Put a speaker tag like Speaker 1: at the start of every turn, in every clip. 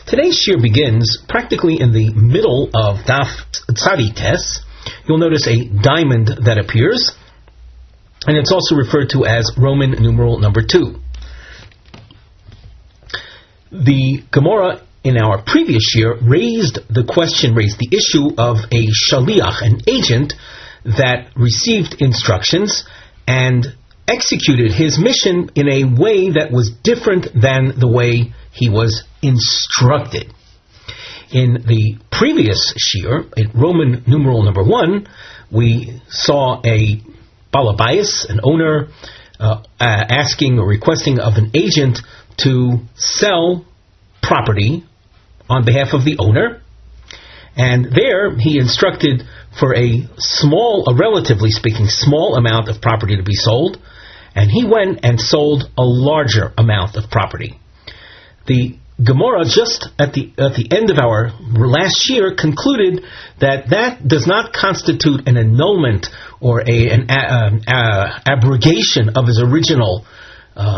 Speaker 1: Today's shiur begins practically in the middle of Daf Tzadites. You'll notice a diamond that appears, and it's also referred to as Roman numeral number 2. The Gemara in our previous shiur raised the issue of a shaliach, an agent that received instructions and executed his mission in a way that was different than the way he was instructed. In the previous shiur, in Roman numeral number 1, we saw a balabayas, an owner, asking or requesting of an agent to sell property on behalf of the owner. And there he instructed for a relatively speaking, small amount of property to be sold, and he went and sold a larger amount of property. The Gemara, just at the end of our last shiur, concluded that does not constitute an annulment or an abrogation of his original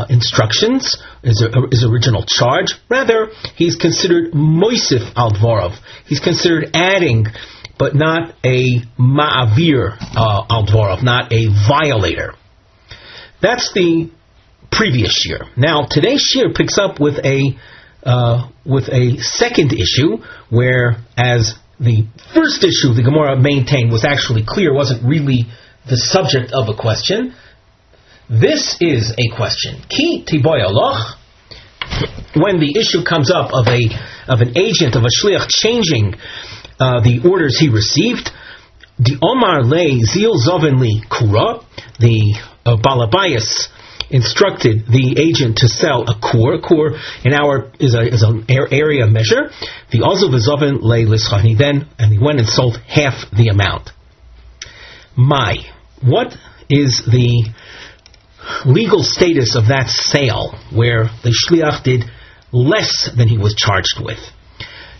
Speaker 1: instructions, his original charge. Rather, he's considered moisif al dvarav. He's considered adding, but not a ma'avir al dvarav, not a violator. That's the previous shiur. Now, today's shiur picks up with a second issue, where as the first issue the Gemara maintained was actually clear, wasn't really the subject of a question. This is a question. Ki tiboy aloch, when the issue comes up of an agent, of a shliach changing the orders he received, the Omar le zil zoven li kura, the balabayas instructed the agent to sell a kur. Kur in our is an area measure. The Ozer v'zoven le lischani, and he went and sold half the amount. What is the legal status of that sale where the shliach did less than he was charged with?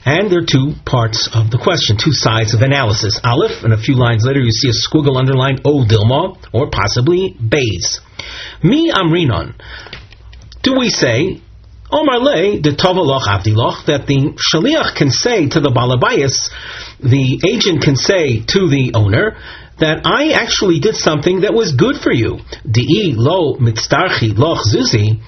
Speaker 1: And there are two parts of the question, two sides of analysis. Aleph, and a few lines later you see a squiggle underlined O Dilma, or possibly Bays. Mi Amrinon. Do we say, Omar Le, de Tovaloch Avdiloch, that the shaliach can say to the balabayas, the agent can say to the owner, that I actually did something that was good for you. Di'i lo mitzdarchi loch zuzi.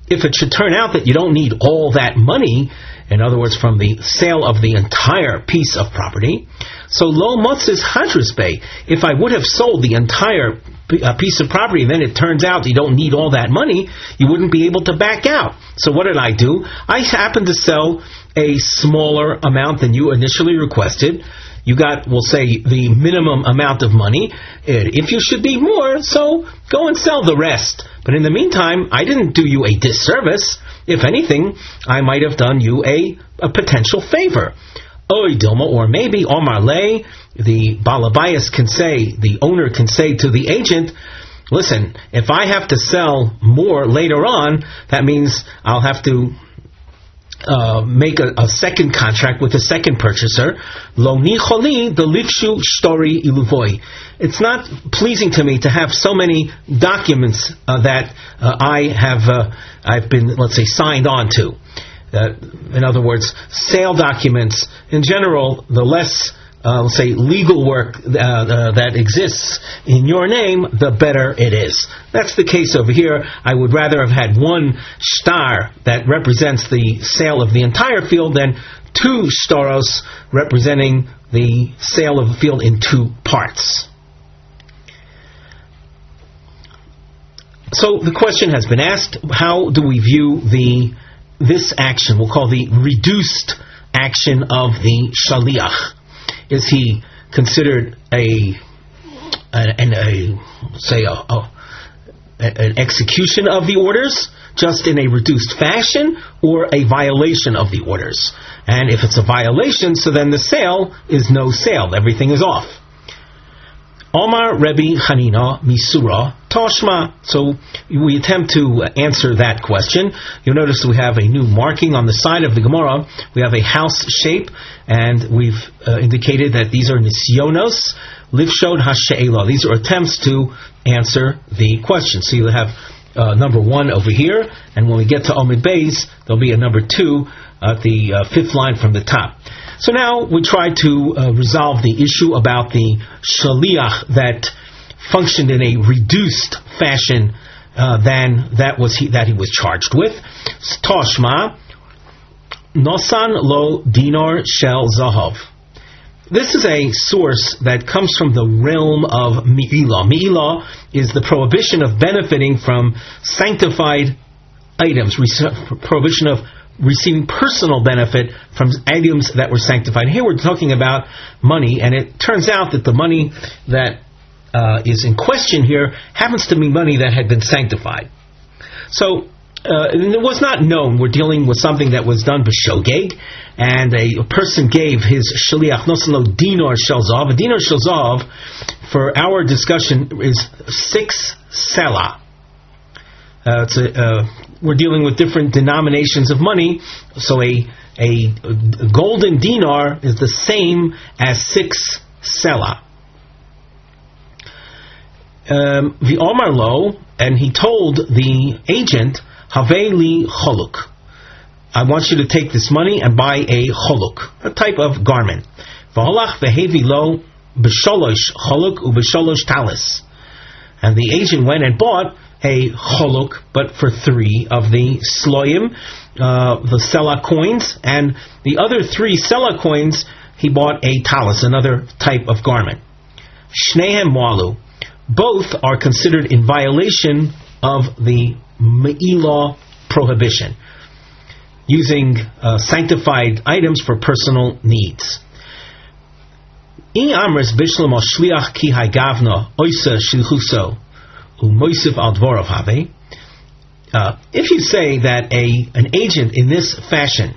Speaker 1: If it should turn out that you don't need all that money, in other words, from the sale of the entire piece of property, so lo motzis hadrus bay. If I would have sold the entire piece of property, and then it turns out you don't need all that money, you wouldn't be able to back out. So what did I do? I happened to sell a smaller amount than you initially requested. You got, we'll say, the minimum amount of money. If you should need more, so go and sell the rest. But in the meantime, I didn't do you a disservice. If anything, I might have done you a potential favor. Oy Dilma, or maybe Omar Le, the balabayas can say, the owner can say to the agent, listen, if I have to sell more later on, that means I'll have to make a second contract with a second purchaser. Lo nicholi the lifshu shtori iluvoi. It's not pleasing to me to have so many documents that I've been, let's say, signed on to. In other words, sale documents in general, the less let's say legal work that exists in your name, the better it is. That's the case over here. I would rather have had one star that represents the sale of the entire field than two staros representing the sale of the field in two parts. So the question has been asked, how do we view this action, we'll call the reduced action of the shaliach? Is he considered an execution of the orders, just in a reduced fashion, or a violation of the orders? And if it's a violation, so then the sale is no sale. Everything is off. Omar Rebbe Chanina Misura Toshma. So we attempt to answer that question. You'll notice we have a new marking on the side of the Gemara. We have a house shape, and we've indicated that these are nisyonos livshod hashe'ela. These are attempts to answer the question. So you have number 1 over here, and when we get to Omid Beis, there'll be a number 2 at the 5th line from the top. So now we try to resolve the issue about the shaliach that functioned in a reduced fashion than that he was charged with. Toshma Nosan lo dinar shel zahav. This is a source that comes from the realm of Mi'ilah. Mi'ilah is the prohibition of benefiting from sanctified items, prohibition of receiving personal benefit from items that were sanctified. Here we're talking about money, and it turns out that the money that is in question here happens to be money that had been sanctified. So it was not known. We're dealing with something that was done b'shogeg, and a person gave his shaliach noslo dinar shel zav. A dinar shel zav, for our discussion, is 6 selah. We're dealing with different denominations of money, so a golden dinar is the same as 6 selah. The Omar lo, and he told the agent, Haveli choluk. I want you to take this money and buy a choluk, a type of garment. V'holach v'hevi lo b'sholosh choluk u'b'sholosh talis. And the agent went and bought a choluk, but for 3 of the sloyim, the selah coins, and the other 3 selah coins, he bought a talis, another type of garment. Shnehem walu. Both are considered in violation of the Me'ilah prohibition, using sanctified items for personal needs. If you say that an agent in this fashion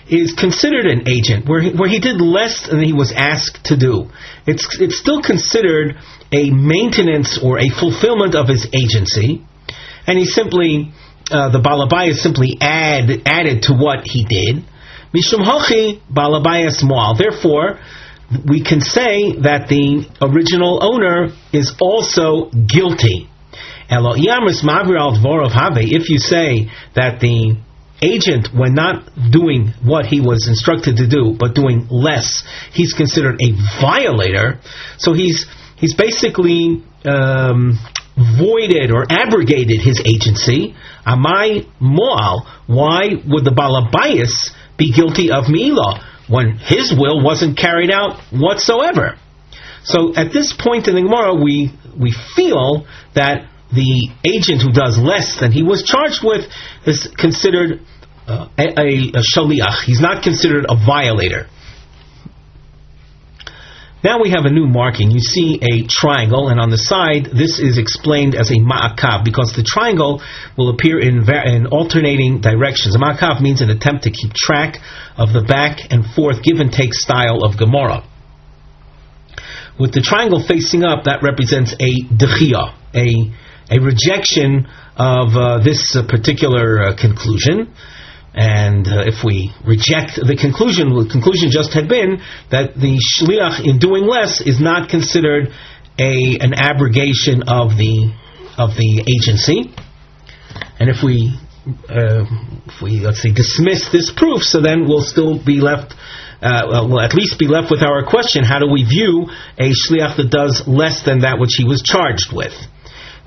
Speaker 1: is considered an agent where he did less than he was asked to do, it's still considered a maintenance or a fulfillment of his agency, and he simply the balabayas simply added to what he did. Mishum hachi balabayas moal. Therefore, we can say that the original owner is also guilty. If you say that the agent, when not doing what he was instructed to do, but doing less, he's considered a violator. So he's basically voided or abrogated his agency. Amai moal. Why would the balabayas be guilty of mi'ilah when his will wasn't carried out whatsoever? So at this point in the Gemara, we feel that the agent who does less than he was charged with is considered a shaliach. He's not considered a violator. Now we have a new marking. You see a triangle, and on the side, this is explained as a ma'akav, because the triangle will appear in alternating directions. A ma'akav means an attempt to keep track of the back and forth, give and take style of Gemara. With the triangle facing up, that represents a dechiyah, a rejection of this particular conclusion. And if we reject the conclusion just had been that the shliach in doing less is not considered an abrogation of the agency. And if we let's say dismiss this proof, so then we'll still be left. We'll at least be left with our question: how do we view a shliach that does less than that which he was charged with?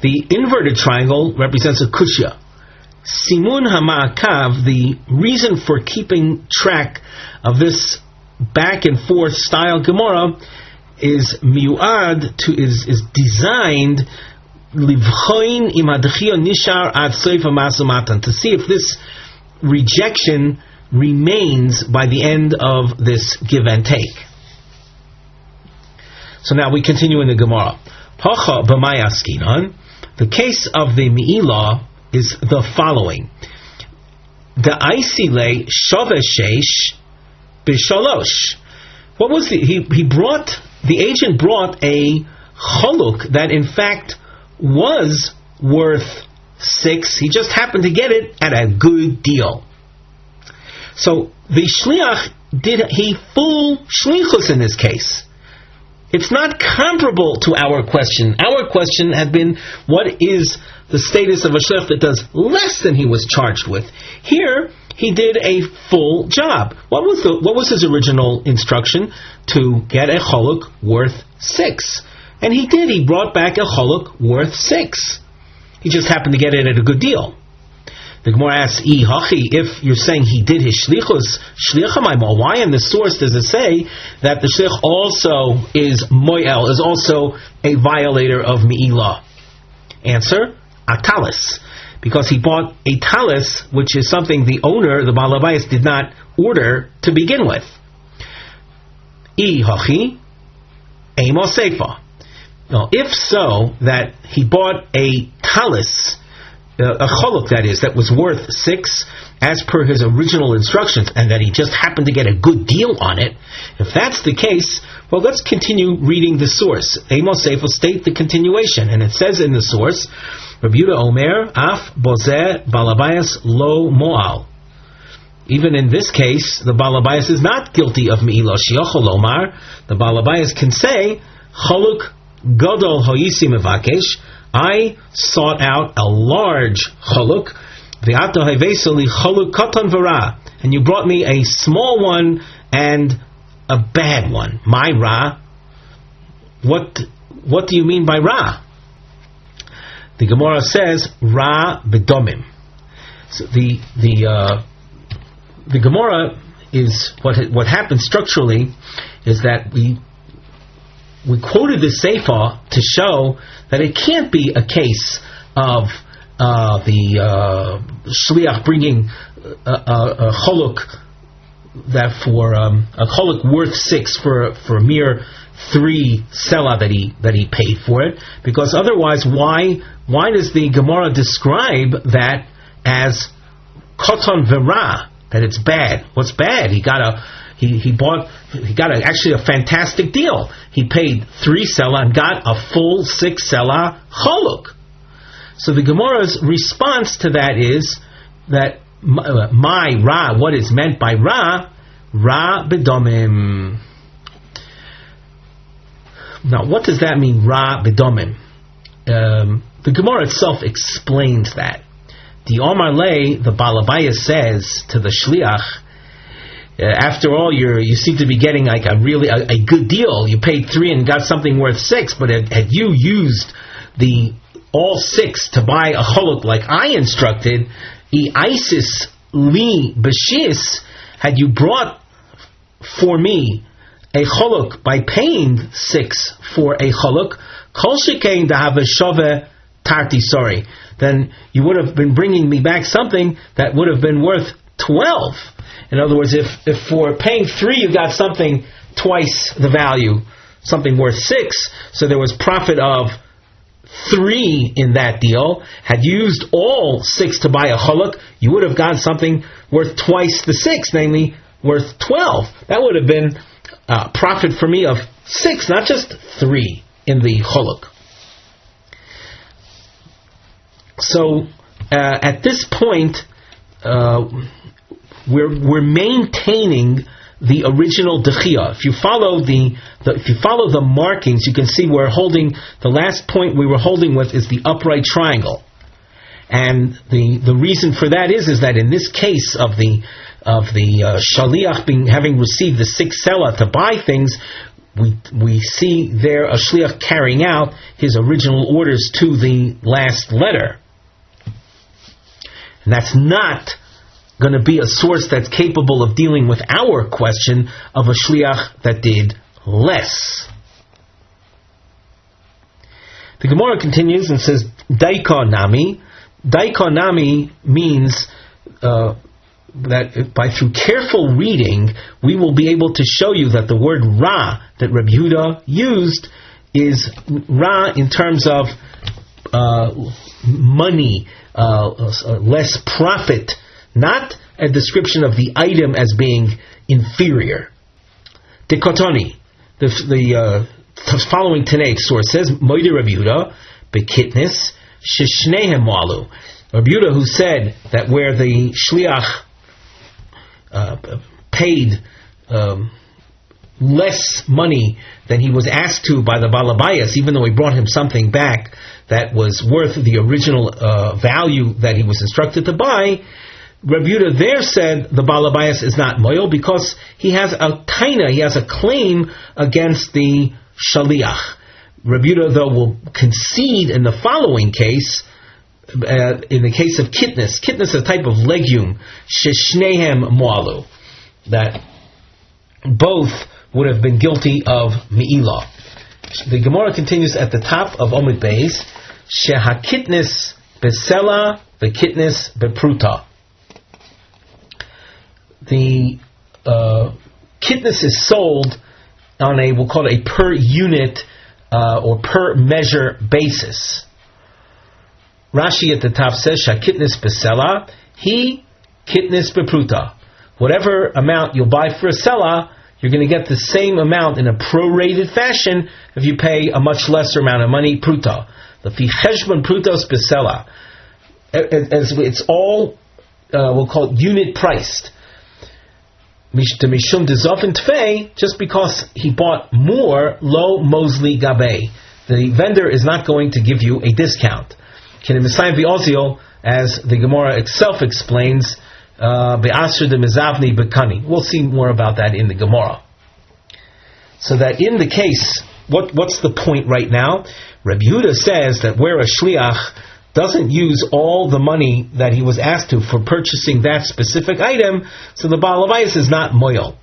Speaker 1: The inverted triangle represents a kushya. Simun HaMa'akav, the reason for keeping track of this back and forth style Gemara is miuad, is designed livchoin im hadechiyah nishar ad soif hamasumatan, to see if this rejection remains by the end of this give and take. So now we continue in the Gemara. Hacha b'may askinan. The case of the mi'ilah is the following: the aisile shaveshesh b'shalosh. What was the agent brought a choluk that in fact was worth 6. He just happened to get it at a good deal. So the shliach did he full shlichus in this case. It's not comparable to our question. Our question had been, what is the status of a shliach that does less than he was charged with? Here, he did a full job. What was his original instruction? To get a choluk worth 6. And he did. He brought back a choluk worth 6. He just happened to get it at a good deal. The Gemara asks, if you're saying he did his shlichus, why in the source does it say that the shlich also is mo'el, is also a violator of me'ilah? Answer, a talis. Because he bought a talis, which is something the owner, the Baal Habayis, did not order to begin with. Now, if so, that he bought a talis, a choluk that was worth 6 as per his original instructions, and that he just happened to get a good deal on it, if that's the case, well, let's continue reading the source. Amos Sefer state the continuation, and it says in the source, Rav Yehuda Omer, Af Bozer Balabayas Lo Moal. Even in this case, the Balabayas is not guilty of Me'ilah Shiachol Omar. The Balabayas can say, Choluk Godol Hoyisi Mevakesh, I sought out a large choluk, v'ato havesoli choluk katan v'ra, and you brought me a small one and a bad one. My ra. What do you mean by ra? The Gemara says ra b'domim. So the Gemara is what happens structurally is that we quoted the Sefer to show that it can't be a case of the shliach bringing a choluk that for a choluk worth 6 for a mere 3 selah that he paid for it, because otherwise why does the Gemara describe that as koton vera, that it's bad? What's bad? He got actually a fantastic deal. He paid 3 selah and got a full 6 selah choluk. So the Gemara's response to that is that my ra, what is meant by ra bedomim. Now, what does that mean, ra bedomim? The Gemara itself explains that. The Omar Lei, the Baal Habayis says to the shliach, after all, you seem to be getting like a good deal. You paid 3 and got something worth 6, but had you used all 6 to buy a choluk like I instructed, isis li b'shis, had you brought for me a choluk by paying 6 for a choluk, kol shekein dahave shove tarti sorry, then you would have been bringing me back something that would have been worth 12. In other words, if for paying 3 you got something twice the value, something worth 6, so there was profit of 3 in that deal. Had you used all 6 to buy a choluk, you would have gotten something worth twice the 6, namely worth 12. That would have been profit for me of 6, not just 3 in the choluk. So at this point, we're maintaining the original dechia. If you follow the markings, you can see we're holding the last point we were holding with is the upright triangle, and the reason for that is that in this case of the shaliach having received the 6 selah to buy things, we see there a shliach carrying out his original orders to the last letter, and that's not going to be a source that's capable of dealing with our question of a shliach that did less. The Gemara continues and says, Daika nami. Daika nami means that through careful reading, we will be able to show you that the word ra that Rabbi Yehuda used is ra in terms of money, less profit, not a description of the item as being inferior. Dekotoni, the following Tanaic source says, Moide Rabbi Yehuda, Bekitnis, Shishnehem Walu. Rabbi Yehuda, who said that where the shliach paid less money than he was asked to by the balabayas, even though he brought him something back that was worth the original value that he was instructed to buy, Rabbi Yehuda there said the balabayas is not moyel because he has a taina, he has a claim against the shaliach. Rabbi Yehuda, though, will concede in the following case, in the case of kitnis. Kitnis is a type of legume, sheshnehem moalu, that both would have been guilty of me'ilah. The Gemara continues at the top of Omid Beis, shehakitnis besela v'kitnis bepruta. The kitnis is sold on we'll call it a per unit or per measure basis. Rashi at the top says, shakitnis besela, he kitnis bepruta. Whatever amount you'll buy for a selah, you're going to get the same amount in a prorated fashion if you pay a much lesser amount of money, pruta. The fi cheshbon prutos besela. As it's all, we'll call it unit priced. Mishum dezofin tfei, just because he bought more, lo mosli gabe. The vendor is not going to give you a discount. As the Gemara itself explains, be'asr de mezavni bekani. We'll see more about that in the Gemara. So that in the case, what's the point right now? Rabbi Yehuda says that where a shliach doesn't use all the money that he was asked to for purchasing that specific item, so the Baal Habayis is not moyel,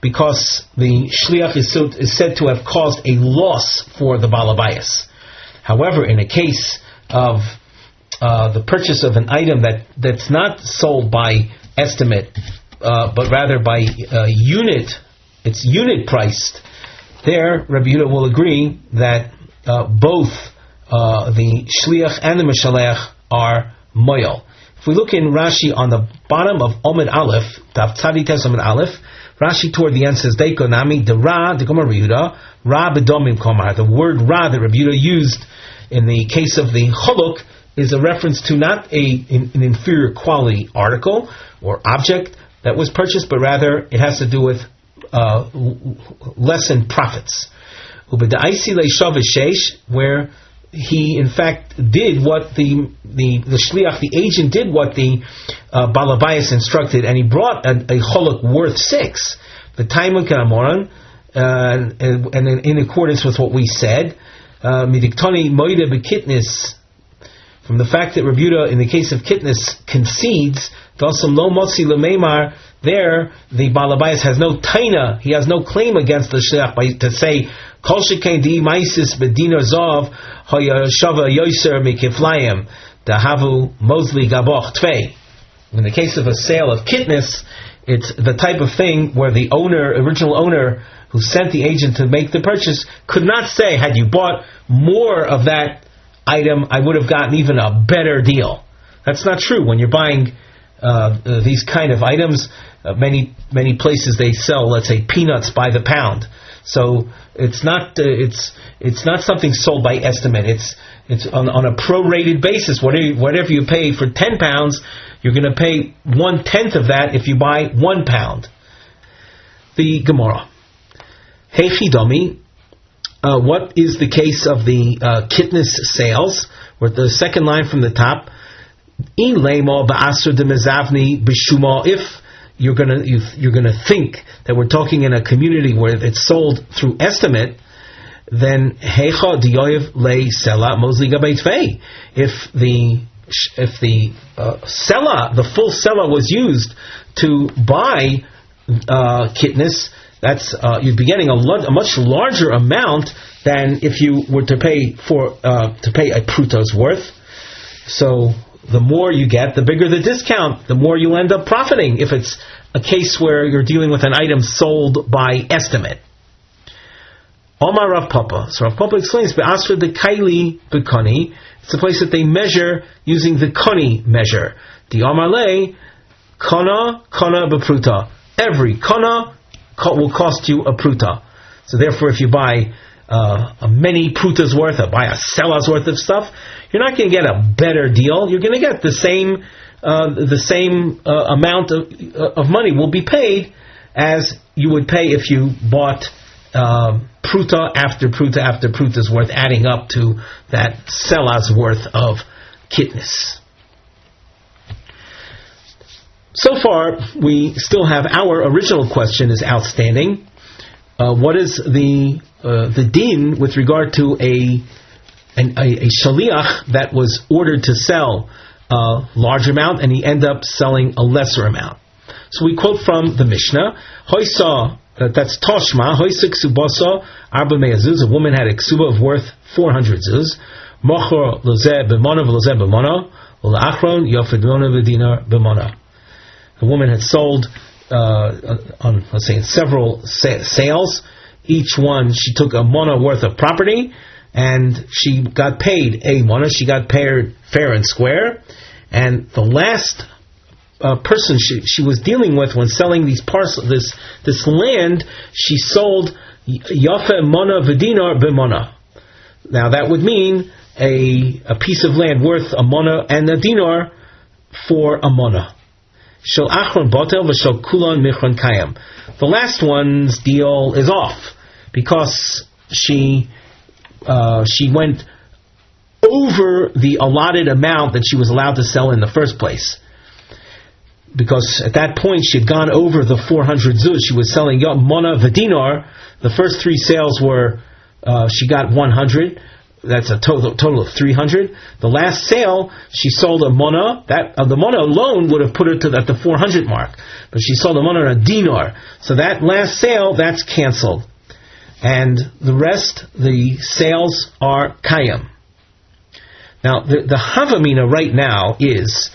Speaker 1: because the shliach is said to have caused a loss for the Baal Habayis. However, in a case of the purchase of an item that's not sold by estimate, but rather by unit, it's unit priced, there Rabbi Yehuda will agree that both the shliach and the meshalech are moyel. If we look in Rashi on the bottom of Omid Aleph, Daf Tzadites Omid Aleph, Rashi toward the end says, Deiko nami de ra de Gomer Yehuda ra bedomim komar. The word ra that Rabbi Yehuda used in the case of the choluk is a reference to not an inferior quality article or object that was purchased, but rather it has to do with lessened profits. Where he in fact did what the shliach, the agent did what the Baal Habayis instructed, and he brought a choluk worth 6. The Talmud K'amoran, and in accordance with what we said, midiktoni moide bekitnis. From the fact that Rabbi Yehuda, in the case of kitnis, concedes, Dasam lo motzi lemeimar, there the Baal Habayis has no taina, he has no claim against the shliach to say, Kol shekei di maisis bedinar zov hayashava yoser mikiflayim dahavu mosli gaboch tvei. In the case of a sale of kitnis, it's the type of thing where the original owner who sent the agent to make the purchase, could not say, had you bought more of that item, I would have gotten even a better deal. That's not true. When you're buying these kind of items, many places they sell, let's say, peanuts by the pound. So it's not something sold by estimate. It's on a prorated basis. Whatever you pay for £10, you're going to pay 1/10 of that if you buy £1. The Gemara. Hey Chidomi, what is the case of the kitnis sales? With the second line from the top, if you're gonna think that we're talking in a community where it's sold through estimate, then heicha diyoyev le sela mosli gabei tvei. If the sela, the full sela, was used to buy kitnis, that's you'd be getting a much larger amount than if you were to pay a pruto's worth. So the more you get, the bigger the discount, the more you end up profiting, if it's a case where you're dealing with an item sold by estimate. Omar Rav Papa. So Rav Papa explains, Be'asra de kaili bekani, it's a place that they measure using the kani measure. The Omar le, kana bepruta. Every kana will cost you a pruta. So therefore, if you buy many prutas worth, or buy a sela's worth of stuff, you're not going to get a better deal. You're going to get the same amount of money will be paid, as you would pay if you bought pruta after pruta after pruta's worth, adding up to that sela's worth of kitnis. So far, we still have our original question is outstanding. What is the din with regard to a shaliach that was ordered to sell a large amount and he ended up selling a lesser amount? So we quote from the Mishnah, Hoysa, that's Toshma, Hoysa Kesubos arba mea zuz, a woman had a ksuba of worth 400 zuz, Mochor lozeh b'mona v'lozeh b'mona, v'la'achron yofed mona v'dinar b'mona. The woman had sold on, let's say, in several sales. Each one, she took a mona worth of property, and she got paid a mona. She got paid fair and square. And the last person she was dealing with when selling these parcels, this land, she sold yafe mona v'dinar b'mona. Now that would mean a piece of land worth a mona and a dinar for a mona. The last one's deal is off because she went over the allotted amount that she was allowed to sell in the first place. Because at that point she had gone over the 400 zuz. She was selling mona v'dinar. The first three sales were she got 100. That's a total of 300. The last sale, she sold a mona. That the mona alone would have put her at the 400 mark, but she sold a mona and a dinar. So that last sale, that's canceled, and the rest, the sales are kayam. Now, the havamina right now is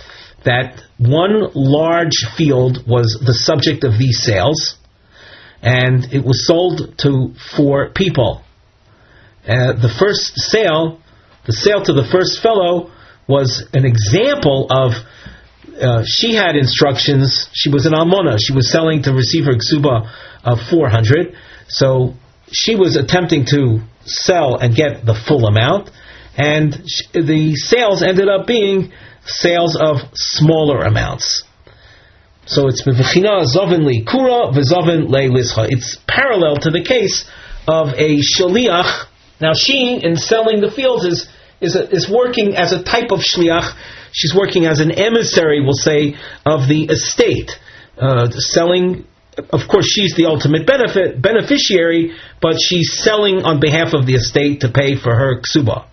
Speaker 1: that one large field was the subject of these sales, and it was sold to 4 people. The first sale, the sale to the first fellow, was an example of she had instructions. She was an almona. She was selling to receive her ksuba of 400. So she was attempting to sell and get the full amount, and the sales ended up being sales of smaller amounts. So it's b'v'china zoven li kura v'zoven le lischa. It's parallel to the case of a shaliach. Now she, in selling the fields, is working as a type of shliach. She's working as an emissary, we'll say, of the estate. Selling, of course, she's the ultimate beneficiary, but she's selling on behalf of the estate to pay for her ksuba.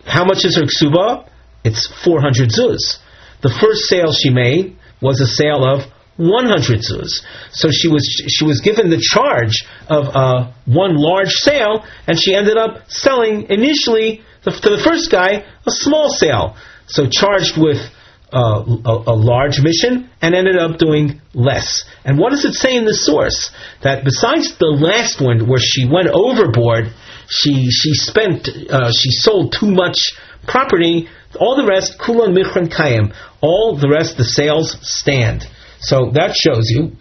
Speaker 1: How much is her ksuba? It's 400 zuz. The first sale she made was a sale of 100 zuz. So she was given the charge of one large sale, and she ended up selling initially to the first guy a small sale. So charged with a large mission and ended up doing less. And what does it say in the source? That besides the last one where she went overboard, she sold too much property. All the rest, kulan michran kayim. All the rest, the sales stand. So that shows you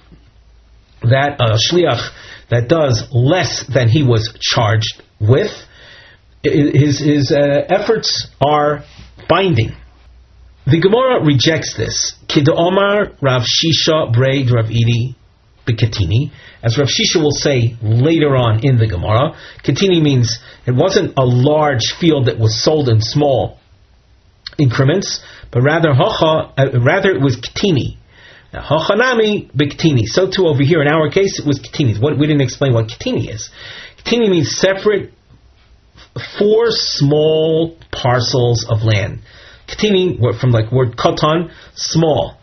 Speaker 1: that a shliach that does less than he was charged with, his efforts are binding. The Gemara rejects this. Kid Omar Rav Shisha Braid Rav Idi B'Katini. As Rav Shisha will say later on in the Gemara, Katini means it wasn't a large field that was sold in small increments, but rather it was Katini. Hachanami b'ktini. So too over here in our case it was ktini. We didn't explain what ktini is. Ktini means separate 4 small parcels of land. Ktini, from like word katan, small.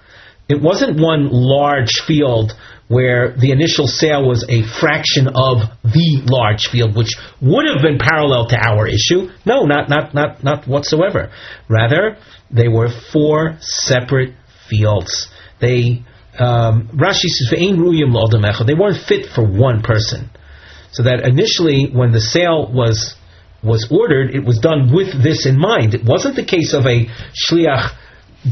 Speaker 1: It wasn't one large field where the initial sale was a fraction of the large field, which would have been parallel to our issue. No, not whatsoever. Rather, they were 4 separate fields. Rashi says, they weren't fit for one person. So that initially, when the sale was ordered, it was done with this in mind. It wasn't the case of a shliach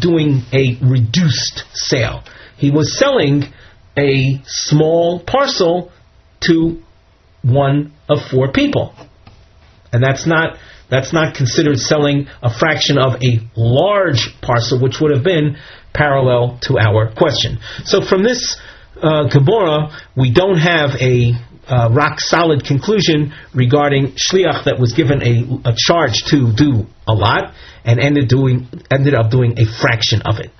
Speaker 1: doing a reduced sale. He was selling a small parcel to one of 4 people. and that's not considered selling a fraction of a large parcel, which would have been parallel to our question. So from this Gemara, we don't have a rock solid conclusion regarding shliach that was given a charge to do a lot and ended up doing a fraction of it.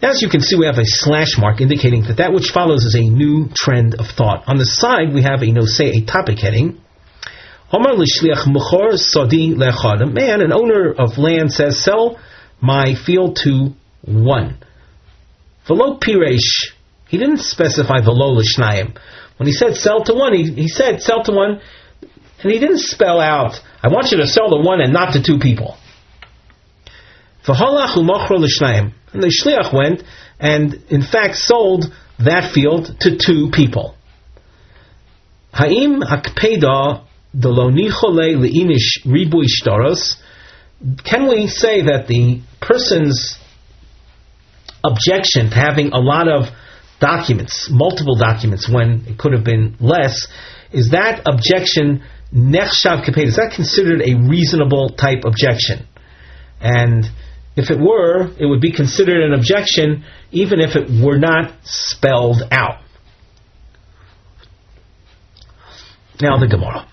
Speaker 1: As you can see, we have a slash mark indicating that which follows is a new trend of thought. On the side, we have a topic heading. Omar l'shliach mechor sodi lechad. A man, an owner of land, says, sell my field to one. Velo piresh. He didn't specify velo l'shnayim. When he said sell to one, he said sell to one, and he didn't spell out, I want you to sell to one and not to two people. V'halach u'mochro l'shnayim. And the shliach went and, in fact, sold that field to two people. Ha'im hakpeda delo nichole le'inish ribui shtaros. Can we say that the person's objection to having a lot of documents, multiple documents, when it could have been less, is that objection nechshav kapeda? Is that considered a reasonable type objection? And if it were, it would be considered an objection even if it were not spelled out. Now the Gemara.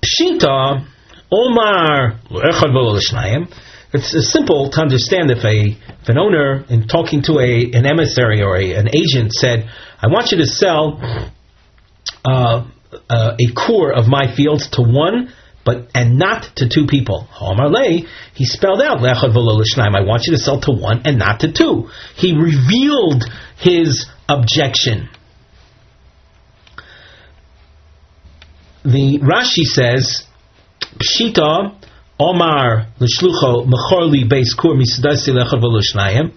Speaker 1: Pshita Omar L'echad V'lo L'shnayim. It's simple to understand if an owner, in talking to an emissary or an agent, said, I want you to sell a core of my fields to one, and not to two people. Omar Lei, he spelled out, L'echad V'lo L'shnayim, I want you to sell to one and not to two. He revealed his objection. The Rashi says, Pshita Omar l'shlucho mechorli beis kur misidasi lechad v'lo shnayim.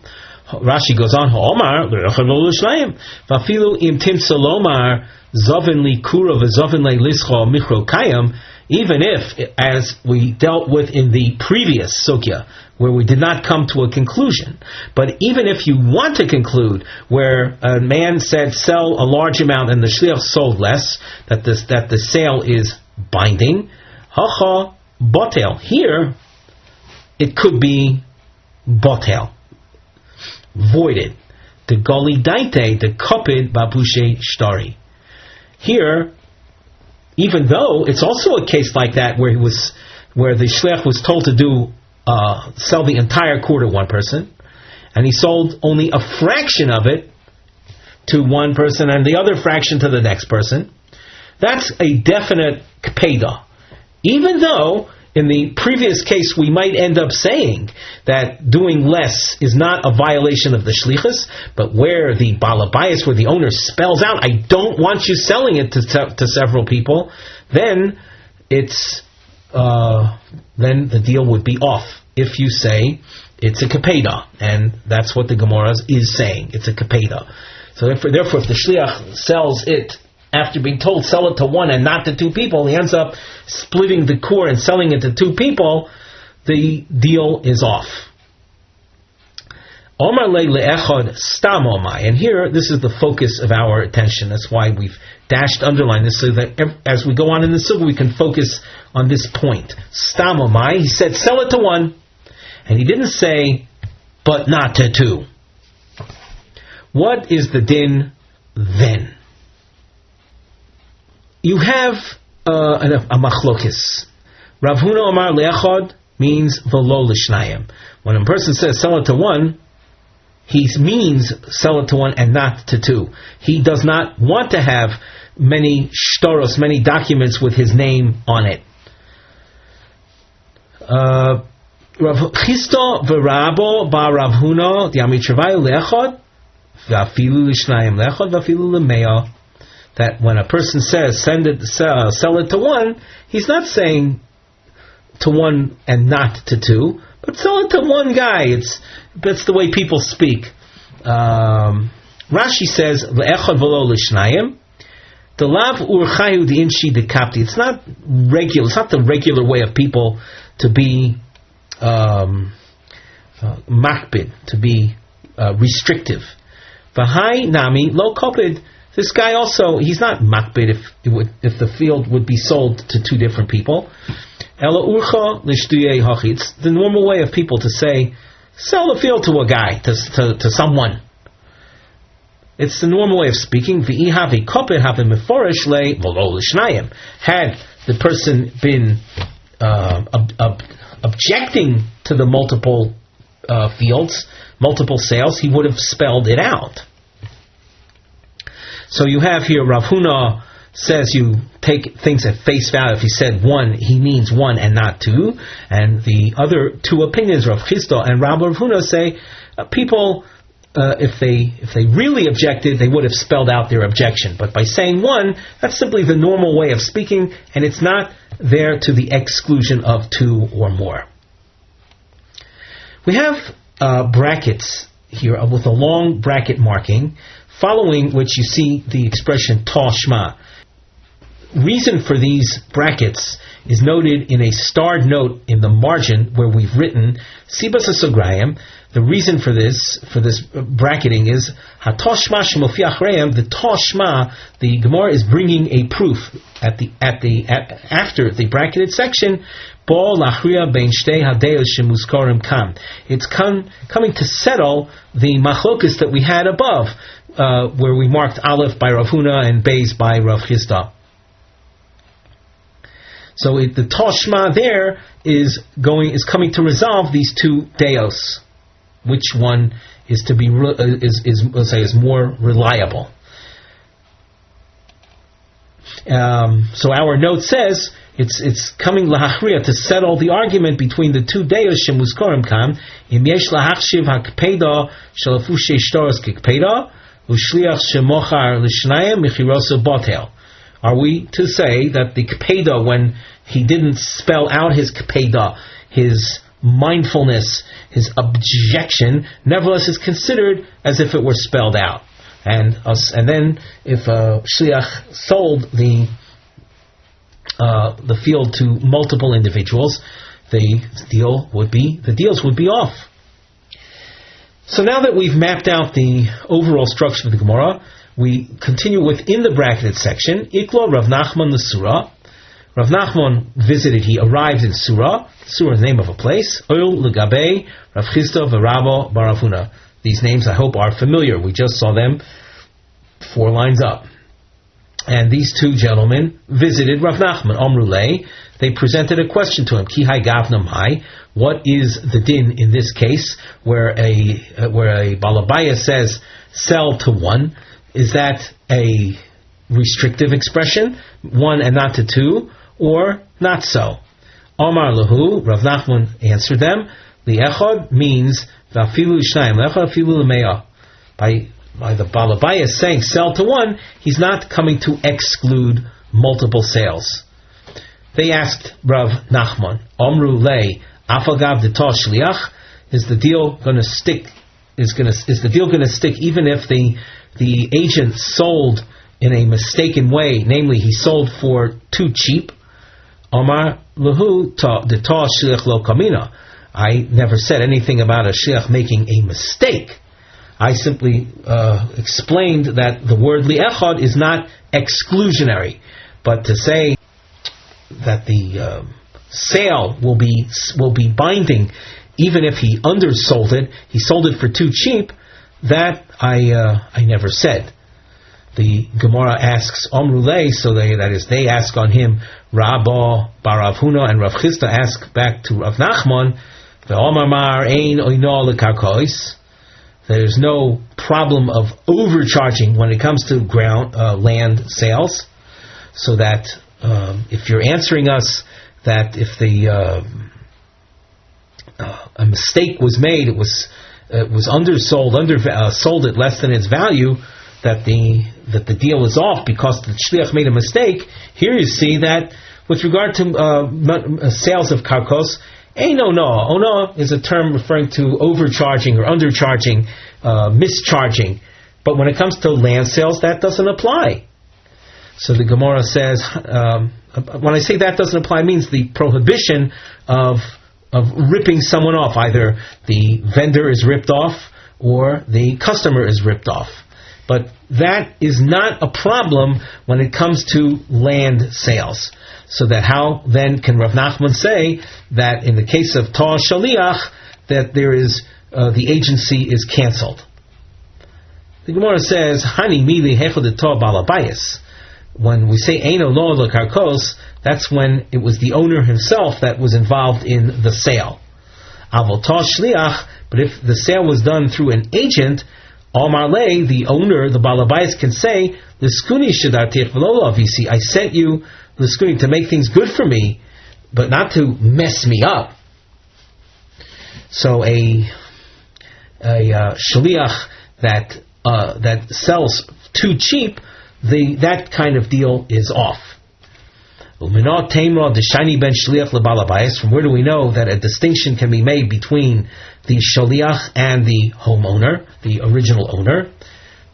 Speaker 1: Rashi goes on, Omar lechad v'lo shnayim. Vafilu im timsa lomar zoven li kura v'zoven li lischo michro kayam. Even if, as we dealt with in the previous sugya, where we did not come to a conclusion, but even if you want to conclude, where a man said sell a large amount and the shliach sold less, that the sale is binding, hacha botel. Here, it could be botel, voided. The goli daite, the kopid babushe shtari. Here, even though it's also a case like that where the shliach was told to sell the entire core to one person, and he sold only a fraction of it to one person and the other fraction to the next person. That's a definite kpeda. Even though in the previous case we might end up saying that doing less is not a violation of the shlichus, but where the balabayas, where the owner spells out, I don't want you selling it to several people, then then the deal would be off. If you say it's a kapeda, and that's what the Gemara is saying, it's a kapeda. So therefore, if the shliach sells it after being told sell it to one and not to two people, he ends up splitting the core and selling it to two people, the deal is off. Omar le le'echad stam omai. And here, this is the focus of our attention. That's why we've underlined this, so that as we go on in the sugya, we can focus on this point. Stam omai, he said sell it to one, and he didn't say but not to two. What is the din then? You have a machlokis. Rav Huna Omar le'echad means v'lo l'shnayim. When a person says sell it to one, he means sell it to one and not to two. He does not want to have many shtoros, many documents with his name on it. Rav Chisto v'rabo ba Rav Huna diamitravai le'echad v'afilu l'shnayim le'echad v'afilu l'meya. That when a person says sell it to one, he's not saying to one and not to two, but sell it to one guy. That's the way people speak. Rashi says le'echad v'lo l'shnayim. The lav urchayu di'inshi dekapti. It's not regular. It's not the regular way of people to be makpid, to be restrictive. V'hai nami lo kopid. This guy also, he's not makbid if the field would be sold to two different people. It's the normal way of people to say, sell the field to a guy, to someone. It's the normal way of speaking. Had the person been objecting to the multiple fields, multiple sales, he would have spelled it out. So you have here, Rav Huna says you take things at face value. If he said one, he means one and not two. And the other two opinions, Rav Chisda and Rav Huna, say people, if they really objected, they would have spelled out their objection. But by saying one, that's simply the normal way of speaking, and it's not there to the exclusion of two or more. We have brackets here with a long bracket marking, following which you see the expression Tashma. Reason for these brackets is noted in a starred note in the margin where we've written Sibas HaSograyim. The reason for this bracketing is HaTashma Shemofiach Reim. The Tashma, the Gemara is bringing a proof after the bracketed section. It's coming to settle the machlokas that we had above, where we marked Aleph by Rav Huna and Beis by Rav Chisda. So the Tashma there is coming to resolve these two deos. Which one is to be is more reliable? So our note says it's coming lahachriya to settle the argument between the two deos shemuzkorim kam. Im yesh lahachshiv hakpeda shalafu sheishtoros kikpeda ushliach shemochar lishnayim michirosu botel. Are we to say that the kpeda, when he didn't spell out his kpeda, his mindfulness, his objection, nevertheless is considered as if it were spelled out? And then if shliach sold the field to multiple individuals, the deals would be off. So now that we've mapped out the overall structure of the Gemara, we continue within the bracketed section. Iklo Rav Nachman l'Sura. Rav Nachman visited, he arrived in Surah. Surah is the name of a place. Oil Legabe Rav Chisda v'Ravo bar Rav Huna. These names I hope are familiar. We just saw them 4 lines up. And these two gentlemen visited Rav Nachman. Omrulei, they presented a question to him. Ki hai gavna mai. What is the din in this case where a balabaya says sell to one? Is that a restrictive expression, one and not to two, or not so? Omar lahu, Rav Nachman answered them, li'echad means v'afilu shnayim, li'echad afilu l'meah. By the balabaya saying sell to one, he's not coming to exclude multiple sales. They asked Rav Nachman, Omru lei, afagav d'tah shliach, is the deal going to stick? Is the deal going to stick even if the agent sold in a mistaken way, namely he sold for too cheap? Omar lahu d'tah shliach lo kamina. I never said anything about a shliach making a mistake. I simply explained that the word li'echad is not exclusionary, but to say that the sale will be binding even if he undersold it, he sold it for too cheap, that I never said. The Gemara asks Omrulei, so they ask on him. Rabba bar Rav Huna and Rav Chisda ask back to Rav Nachman, ve'omar mar ein oino lekarkois. There's no problem of overcharging when it comes to land sales, so that if you're answering us that if a mistake was made, it was undersold, sold at less than its value, that the deal is off because the shliach made a mistake. Here you see that with regard to sales of karkos, Eino no. Ono is a term referring to overcharging or undercharging, mischarging. But when it comes to land sales, that doesn't apply. So the Gemara says, when I say that doesn't apply, it means the prohibition of ripping someone off. Either the vendor is ripped off or the customer is ripped off. But that is not a problem when it comes to land sales. So that how then can Rav Nachman say that in the case of Tar Shaliach, that there is the agency is cancelled? The Gemara says, Hani mili hechod tar balabayis. When we say Eino lo lekarkos, that's when it was the owner himself that was involved in the sale. Avol tar shliach, but if the sale was done through an agent, Amar le, the owner, the balabayis can say, L'skuni shadartich v'lo avisi, I sent you l'skuni to make things good for me, but not to mess me up. So a shliach that sells too cheap, that kind of deal is off. From where do we know that a distinction can be made between the shaliach and the homeowner, the original owner?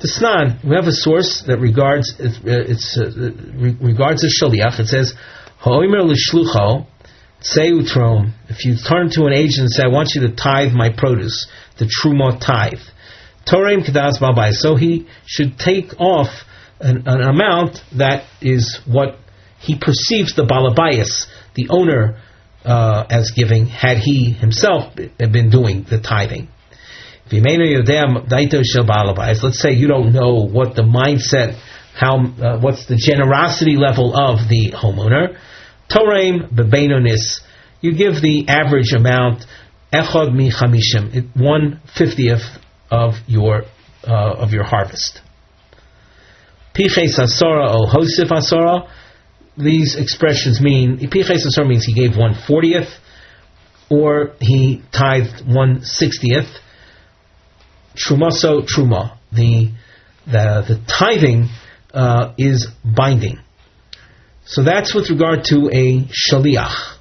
Speaker 1: Tasnan, we have a source that regards the shaliach. It says, "Ha'omer l'shlucho seutrom." If you turn to an agent and say, "I want you to tithe my produce," the truma tithe, Torah kedas balbayis, so he should take off an amount that is what he perceives the balabayis, the owner, as giving, had he himself been doing the tithing. Let's say you don't know what the mindset, what's the generosity level of the homeowner. Toreim bebeinonis, you give the average amount, echad mi chamishim, 1/50th of your harvest. Piches asora o hosif asora. These expressions mean piches asora means he gave 1/40th, or he tithed 1/60th. Trumaso truma. The tithing is binding. So that's with regard to a shaliach.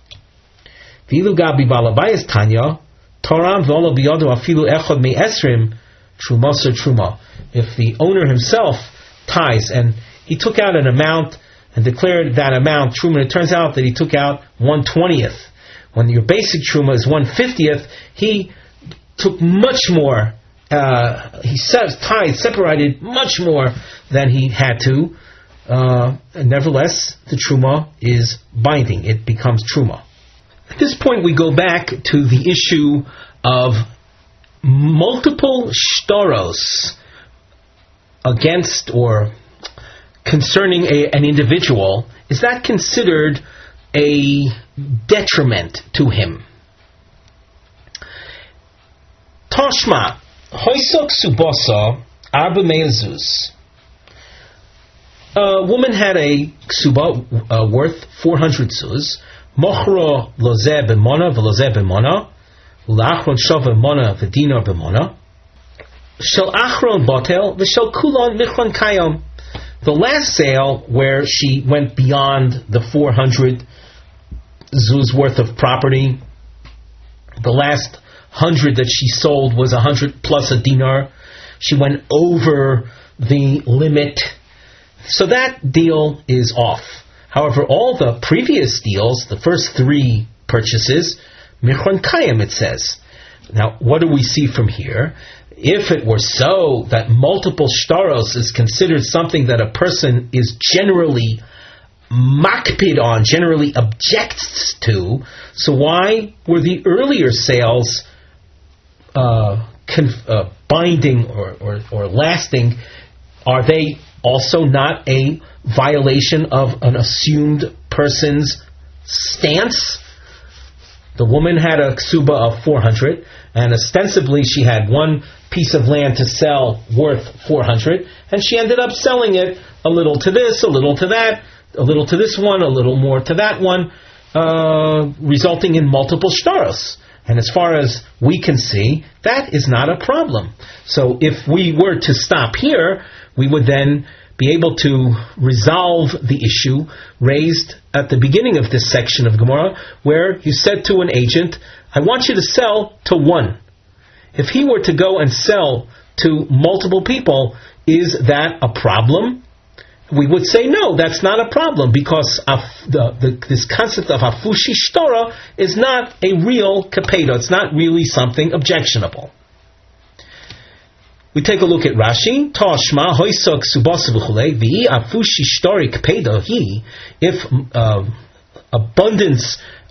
Speaker 1: V'ilu gabi balabayis tanya toram v'olo biyado afilu echad me esrim trumaso truma. If the owner himself tithes and he took out an amount and declared that amount truma, it turns out that he took out 1/20th. When your basic truma is 1/50th, he took much more. He separated much more than he had to. And nevertheless, the truma is binding. It becomes truma. At this point, we go back to the issue of multiple shtaros against or concerning an individual. Is that considered a detriment to him? Toshma hoisok subosa arba me'ezuz. A woman had a ksuba worth 400 zuz. Mochro lozeh b'mona v'lozeh b'mona, u'la'achron shov b'mona v'dinar b'mona. Shel achron botel v'shel kulon michron kayom. The last sale where she went beyond the 400 zuz worth of property, the last 100 that she sold was 100 plus a dinar. She went over the limit. So that deal is off. However, all the previous deals, the first 3 purchases, Michron Kayim, it says. Now, what do we see from here? If it were so that multiple shtaros is considered something that a person is generally makpid on, generally objects to, so why were the earlier sales binding or lasting? Are they also not a violation of an assumed person's stance? The woman had a ksuba of 400, and ostensibly she had one piece of land to sell worth 400, and she ended up selling it a little to this, a little to that, a little to this one, a little more to that one, resulting in multiple shtaros. And as far as we can see, that is not a problem. So if we were to stop here, we would then be able to resolve the issue raised at the beginning of this section of Gemara, where you said to an agent, I want you to sell to one. If he were to go and sell to multiple people, is that a problem? We would say no, that's not a problem, because this concept of afushi shtora is not a real kapedo. It's not really something objectionable. We take a look at Rashi. Tashma hoisok subas v'chulei v'i afushi shtarik pedahi. If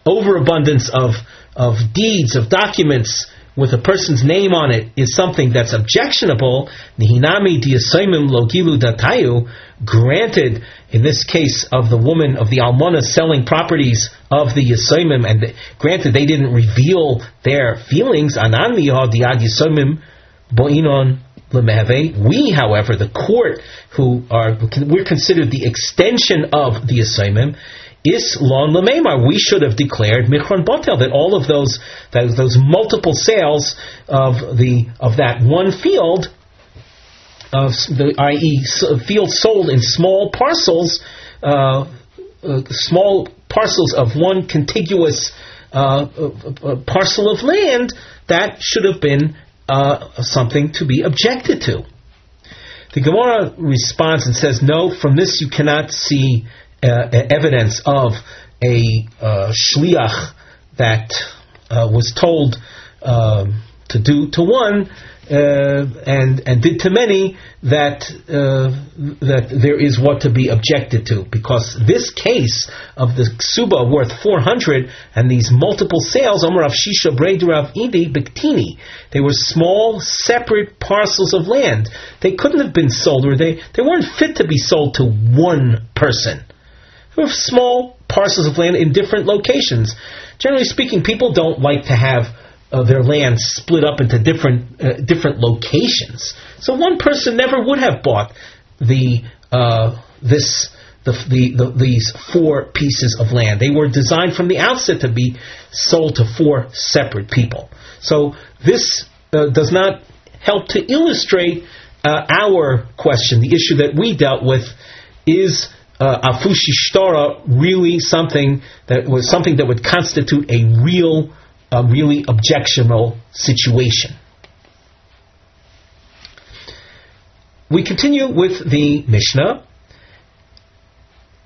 Speaker 1: overabundance of deeds, of documents with a person's name on it is something that's objectionable, nihinami diasoimim logilu datayu, granted in this case of the woman, of the almana selling properties of the yasoimim, and granted they didn't reveal their feelings, anan miyah diad yasoimim bo'inon lemehave. We, however, the court, we're considered the extension of the yasoimim, is lon lememar. We should have declared michron botel, that all of those multiple sales of that one field, i.e. fields sold in small parcels of one contiguous parcel of land, that should have been something to be objected to. The Gemara responds and says, no, from this you cannot see evidence of a shliach that was told to do to one and did to many, that there is what to be objected to, because this case of the ksuba worth 400 and these multiple sales, Amarav Shisha Breidurav Idi Biktini, they were small separate parcels of land. They couldn't have been sold, or they weren't fit to be sold to one person. They were small parcels of land in different locations. Generally speaking, people don't like to have their land split up into different locations. So one person never would have bought these 4 pieces of land. They were designed from the outset to be sold to 4 separate people. So this does not help to illustrate our question, the issue that we dealt with. Is afushi shtara really something that would constitute a really objectionable situation? We continue with the Mishnah.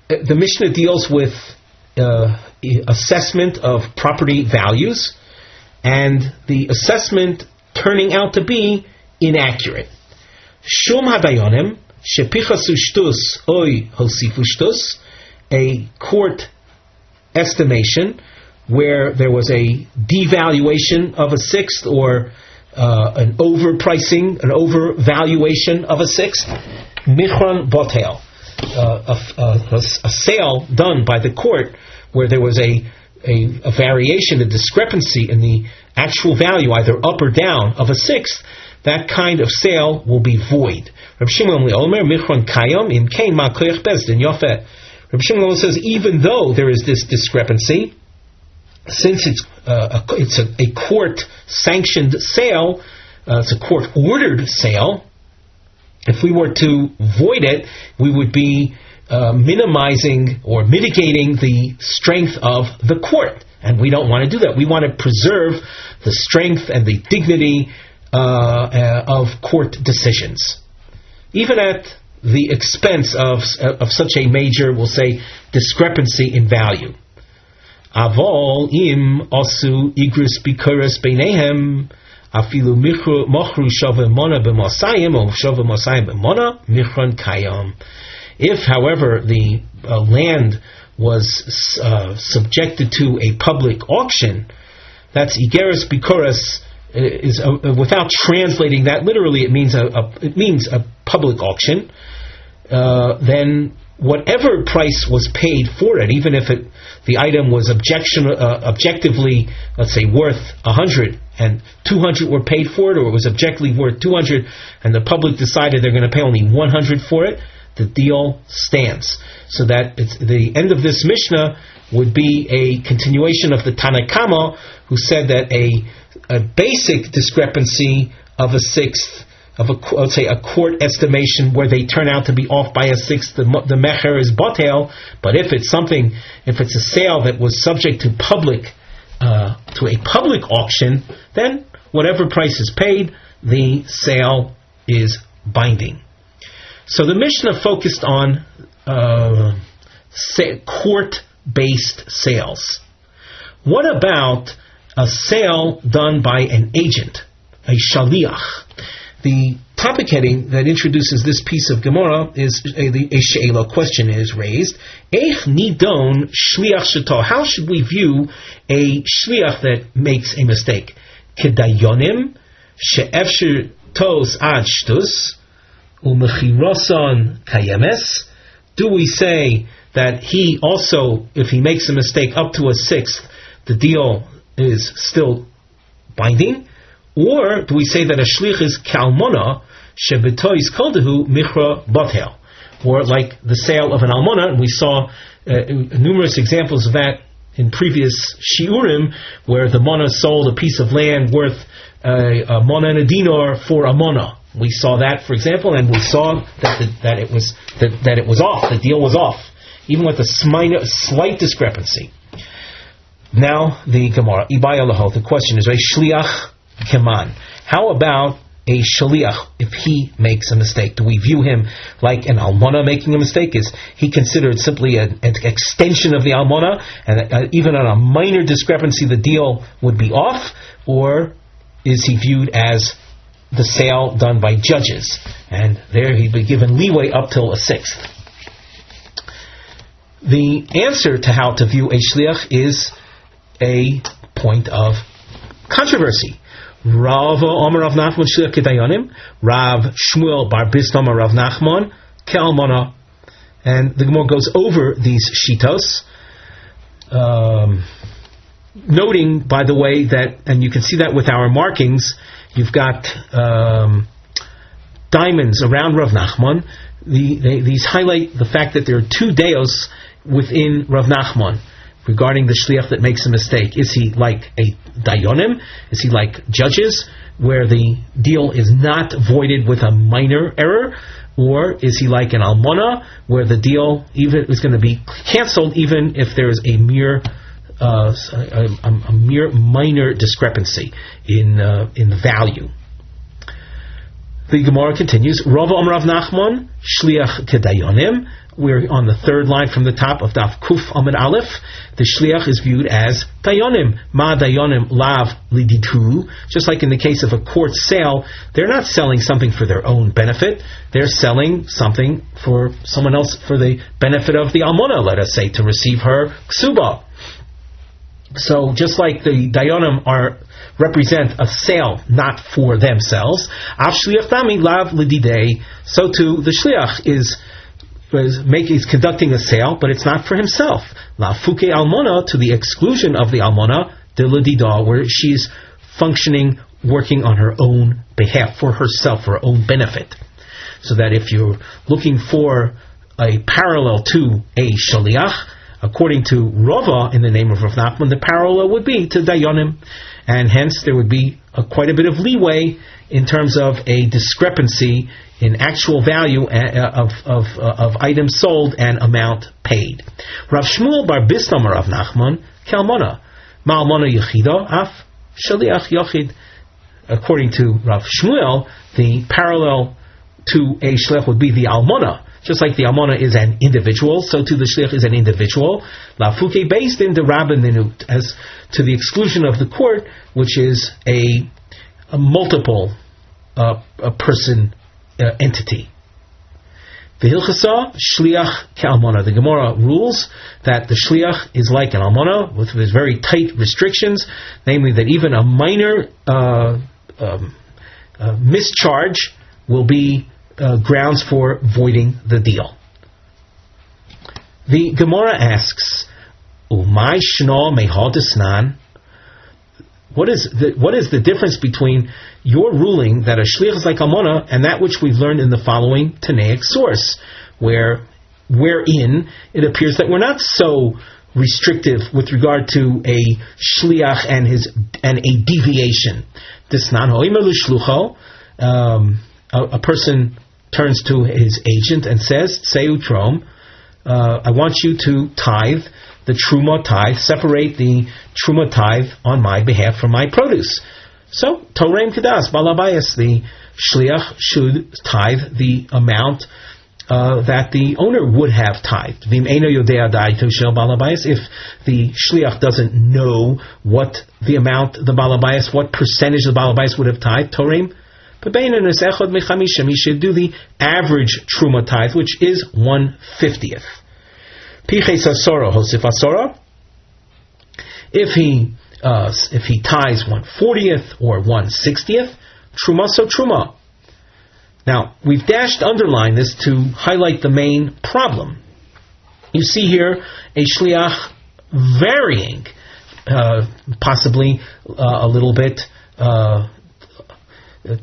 Speaker 1: The Mishnah deals with assessment of property values, and the assessment turning out to be inaccurate. Shum hadayonim shepichasu shtus oy hosifu shtus, a court estimation where there was a devaluation of a sixth, or an overpricing, an overvaluation of a sixth, michron botel, a sale done by the court where there was a variation, a discrepancy in the actual value, either up or down, of a sixth, that kind of sale will be void. Reb Shimon Omer michron kayom im kain ma koyach bezdin yofeh. Reb Shimon says, even though there is this discrepancy, since it's a court-sanctioned sale, it's a court-ordered sale, if we were to void it, we would be minimizing or mitigating the strength of the court. And we don't want to do that. We want to preserve the strength and the dignity of court decisions, even at the expense of such a major, we'll say, discrepancy in value. Avol im osu igris bikuras beinehem afilu mochru shava mona b'mosayim or shava mosayim b'mona michron kayom. If, however, the land was subjected to a public auction, that's igeris bikuras, is without translating that literally, it means a public auction. Then whatever price was paid for it, even if the item was objectively, let's say, worth 100 and 200 were paid for it, or it was objectively worth 200 and the public decided they're going to pay only 100 for it, the deal stands. So that the end of this Mishnah would be a continuation of the Tanakama, who said that a basic discrepancy of a sixth, of let's say a court estimation where they turn out to be off by a sixth, the mecher is botel. But if it's a sale that was subject to a public auction, then whatever price is paid, the sale is binding. So the Mishnah focused on court-based sales. What about a sale done by an agent, a shaliach? The topic heading that introduces this piece of Gemara is a she'ela question is raised. Eich nidon shliach sheto. How should we view a shliach that makes a mistake? Kedayonim she'efshir tos ad shtus u'mechiroson kayemes. Do we say that he also, if he makes a mistake up to a sixth, the deal is still binding? Or do we say that a shlich is kalmona shebetois koldehu michra botel, or like the sale of an almona? And we saw numerous examples of that in previous shiurim, where the mona sold a piece of land worth a mona and a dinar for a mona. We saw that, for example, and we saw that it was off. The deal was off, even with a slight discrepancy. Now the Gemara, the question is, a shliach keman. How about a shaliach if he makes a mistake? Do we view him like an almona making a mistake? Is he considered simply an extension of the almona, and even on a minor discrepancy the deal would be off? Or is he viewed as the sale done by judges, and there he'd be given leeway up till a sixth? The answer to how to view a shliach is a point of controversy. Rav Omer Rav Nachman shliach kedayonim, Rav Shmuel bar Bistam Rav Nachman ke'almana. And the Gemara goes over these shitos, noting, by the way, that, and you can see that with our markings, you've got diamonds around Rav Nachman. These highlight the fact that there are two deos within Rav Nachman regarding the shliach that makes a mistake. Is he like a dayonim? Is he like judges, where the deal is not voided with a minor error? Or is he like an almona, where the deal even is going to be canceled even if there is a mere minor discrepancy in the value? The Gemara continues. Rav Omer Rav Nachman shliach kedayonim. We're on the third line from the top of Daf Kuf Amid Aleph. The shliach is viewed as dayonim. Ma dayonim lav liditu. Just like in the case of a court sale, they're not selling something for their own benefit. They're selling something for someone else, for the benefit of the almona, let us say, to receive her ksuba. So just like the dayonim represent a sale not for themselves, av shliach dami lav lididei, so too the shliach is conducting a sale, but it's not for himself. La fuke almona, to the exclusion of the almona, de lidida, where she's functioning, working on her own behalf, for herself, for her own benefit. So that if you're looking for a parallel to a shaliach, according to Rava in the name of Rav Nachman, the parallel would be to dayonim, and hence there would be quite a bit of leeway in terms of a discrepancy in actual value of items sold and amount paid. Rav Shmuel bar Bistam Rav Nachman kalmona ma'almona yechida af shaliach yochid. According to Rav Shmuel, the parallel to a shliach would be the almona. Just like the almona is an individual, so too the shliach is an individual. La fuke, based in the rabbaninut, as to the exclusion of the court, which is a multiple person entity. The Hilchasa shliach ke'almona. The Gemara rules that the shliach is like an almona with very tight restrictions, namely that even a minor mischarge will be grounds for voiding the deal. The Gemara asks, "Umay shno mehadisnan." What is the difference between your ruling that a shliach is like almona and that which we've learned in the following Tanaic source, wherein it appears that we're not so restrictive with regard to a shliach and a deviation? Disnan ho'imer l'shlucho. A person turns to his agent and says, "Seu trom, I want you to tithe the truma tithe, separate the truma tithe on my behalf from my produce." So, Torah kedas balabayas, the shliach should tithe the amount that the owner would have tithed. Vim eino yodea da'ito shel balabayas. If the shliach doesn't know what the amount the balabayas, what percentage the balabayas would have tithed, Torah He should do the average truma tithe, which is 1/50th. If he tithes 1/40th or 1/60th, truma so truma. Now, we've underlined this to highlight the main problem. You see here a shliach varying, possibly a little bit,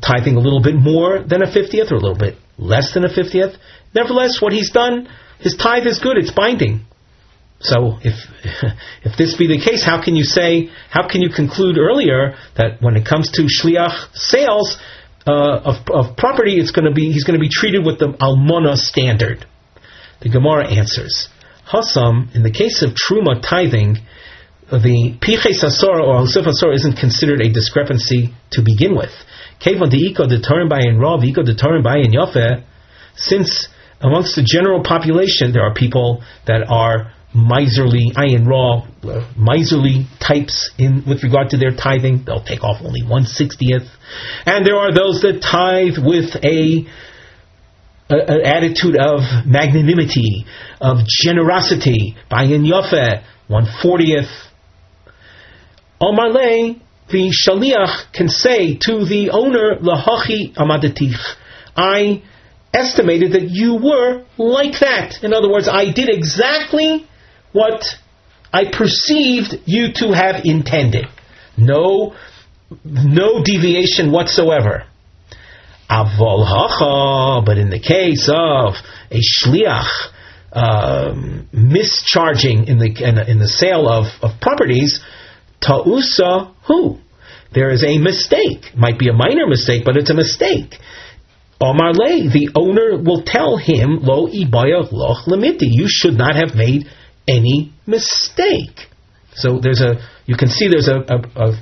Speaker 1: tithing a little bit more than a 50th or a little bit less than a 50th. Nevertheless, what he's done, his tithe is good, it's binding. So if this be the case, how can you conclude earlier that when it comes to shliach sales of property, he's going to be treated with the almona standard? The Gemara answers, Hasam, in the case of truma tithing, the piches asor or hosef asor isn't considered a discrepancy to begin with. Kevon deiko determined by in rav, iko determined by in yafe. Since amongst the general population there are people that are miserly, ayin raw, miserly types with regard to their tithing, they'll take off only 1/60th, and there are those that tithe with an attitude of magnanimity, of generosity, bayin yafe, 1/40th. Omarle, the shaliach can say to the owner, lahachi amadatich, I estimated that you were like that. In other words, I did exactly what I perceived you to have intended. No deviation whatsoever. Avol hacha, but in the case of a shliach mischarging in the sale of properties, ta'usa hu, there is a mistake. Might be a minor mistake, but it's a mistake. Omar le, the owner will tell him, lo ibaya loch limiti, you should not have made any mistake. So you can see there's a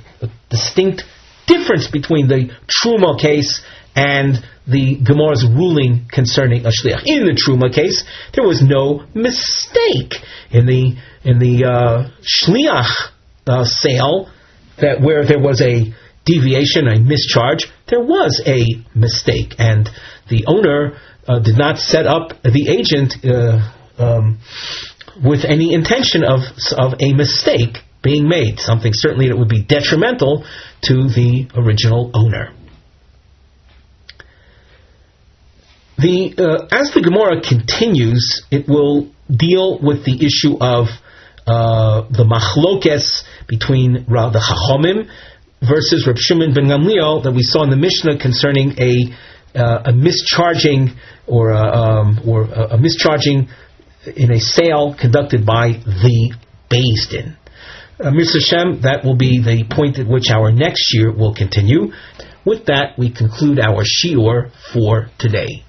Speaker 1: distinct difference between the truma case and the Gemara's ruling concerning a shliach. In the truma case, there was no mistake. In the shliach sale, that where there was a deviation, a mischarge, there was a mistake, and the owner did not set up the agent with any intention of a mistake being made, something certainly that would be detrimental to the original owner. As the Gemara continues, it will deal with the issue of the machlokes between the Chachomim versus Reb Shimon ben Gamliel that we saw in the Mishnah concerning a mischarging or a mischarging in a sale conducted by the Beis Din. Mirza Hashem, that will be the point at which our next shiur will continue. With that, we conclude our shiur for today.